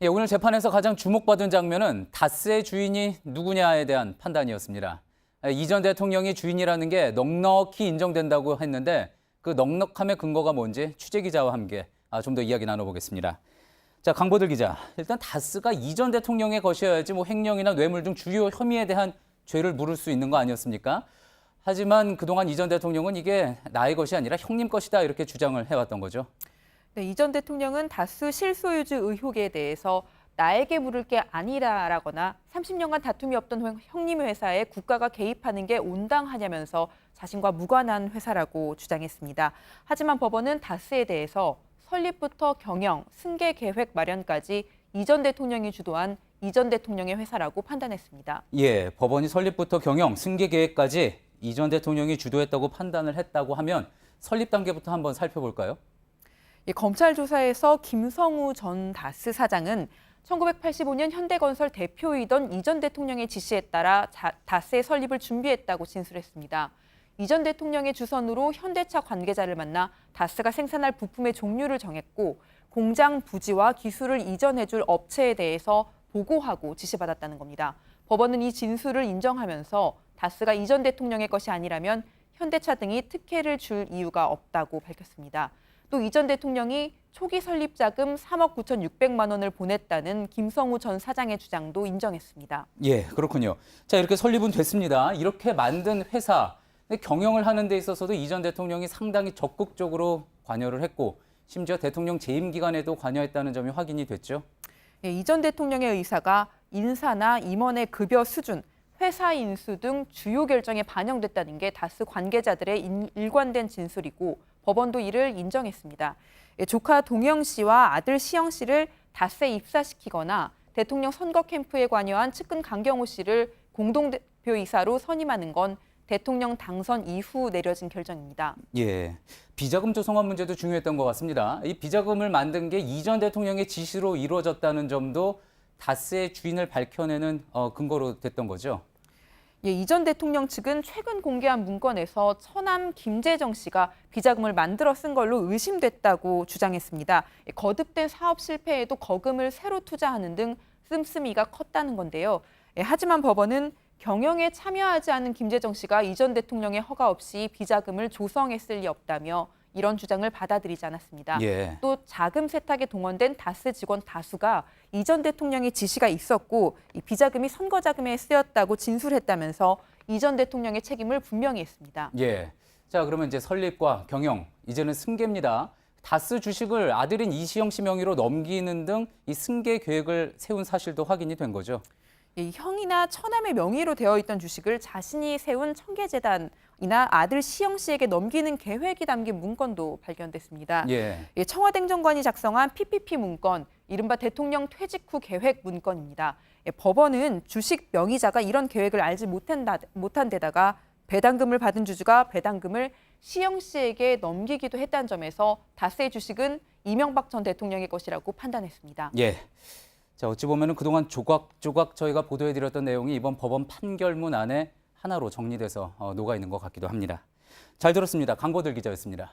예, 오늘 재판에서 가장 주목받은 장면은 다스의 주인이 누구냐에 대한 판단이었습니다. 이 전 대통령이 주인이라는 게 넉넉히 인정된다고 했는데 그 넉넉함의 근거가 뭔지 취재 기자와 함께 좀 더 이야기 나눠보겠습니다. 자, 강보들 기자, 일단 다스가 이 전 대통령의 것이어야지 뭐 횡령이나 뇌물 등 주요 혐의에 대한 죄를 물을 수 있는 거 아니었습니까? 하지만 그동안 이 전 대통령은 이게 나의 것이 아니라 형님 것이다 이렇게 주장을 해왔던 거죠. 네, 이 전 대통령은 다스 실소유주 의혹에 대해서 나에게 물을 게 아니라라거나 30년간 다툼이 없던 형님 회사에 국가가 개입하는 게 온당하냐면서 자신과 무관한 회사라고 주장했습니다. 하지만 법원은 다스에 대해서 설립부터 경영, 승계 계획 마련까지 이 전 대통령이 주도한 이 전 대통령의 회사라고 판단했습니다. 예, 법원이 설립부터 경영, 승계 계획까지 이 전 대통령이 주도했다고 판단을 했다고 하면 설립 단계부터 한번 살펴볼까요? 검찰 조사에서 김성우 전 다스 사장은 1985년 현대건설 대표이던 이 전 대통령의 지시에 따라 다스의 설립을 준비했다고 진술했습니다. 이 전 대통령의 주선으로 현대차 관계자를 만나 다스가 생산할 부품의 종류를 정했고 공장 부지와 기술을 이전해줄 업체에 대해서 보고하고 지시받았다는 겁니다. 법원은 이 진술을 인정하면서 다스가 이 전 대통령의 것이 아니라면 현대차 등이 특혜를 줄 이유가 없다고 밝혔습니다. 또 이 전 대통령이 초기 설립 자금 3억 9,600만 원을 보냈다는 김성우 전 사장의 주장도 인정했습니다. 예, 그렇군요. 자, 이렇게 설립은 됐습니다. 이렇게 만든 회사, 경영을 하는 데 있어서도 이 전 대통령이 상당히 적극적으로 관여를 했고 심지어 대통령 재임 기간에도 관여했다는 점이 확인이 됐죠. 예, 이 전 대통령의 의사가 인사나 임원의 급여 수준, 회사 인수 등 주요 결정에 반영됐다는 게 다스 관계자들의 일관된 진술이고 법원도 이를 인정했습니다. 조카 동영 씨와 아들 시영 씨를 다스에 입사시키거나 대통령 선거 캠프에 관여한 측근 강경호 씨를 공동대표이사로 선임하는 건 대통령 당선 이후 내려진 결정입니다. 예, 비자금 조성한 문제도 중요했던 것 같습니다. 이 비자금을 만든 게 이 전 대통령의 지시로 이루어졌다는 점도 다스의 주인을 밝혀내는 근거로 됐던 거죠. 예, 이 전 대통령 측은 최근 공개한 문건에서 처남 김재정 씨가 비자금을 만들어 쓴 걸로 의심됐다고 주장했습니다. 거듭된 사업 실패에도 거금을 새로 투자하는 등 씀씀이가 컸다는 건데요. 하지만 법원은 경영에 참여하지 않은 김재정 씨가 이 전 대통령의 허가 없이 비자금을 조성했을 리 없다며 이런 주장을 받아들이지 않았습니다. 예. 또 자금 세탁에 동원된 다스 직원 다수가 이 전 대통령의 지시가 있었고 이 비자금이 선거 자금에 쓰였다고 진술했다면서 이 전 대통령의 책임을 분명히 했습니다. 예. 자, 그러면 이제 설립과 경영, 이제는 승계입니다. 다스 주식을 아들인 이시영 씨 명의로 넘기는 등 이 승계 계획을 세운 사실도 확인이 된 거죠. 이 형이나 처남의 명의로 되어 있던 주식을 자신이 세운 청계재단이나 아들 시영 씨에게 넘기는 계획이 담긴 문건도 발견됐습니다. 예. 청와대 행정관이 작성한 PPP 문건, 이른바 대통령 퇴직 후 계획 문건입니다. 법원은 주식 명의자가 이런 계획을 알지 못한 데다가 배당금을 받은 주주가 배당금을 시영 씨에게 넘기기도 했다는 점에서 다스의 주식은 이명박 전 대통령의 것이라고 판단했습니다. 예. 자, 어찌 보면은 그동안 조각조각 저희가 보도해드렸던 내용이 이번 법원 판결문 안에 하나로 정리돼서 녹아 있는 것 같기도 합니다. 잘 들었습니다. 강보들 기자였습니다.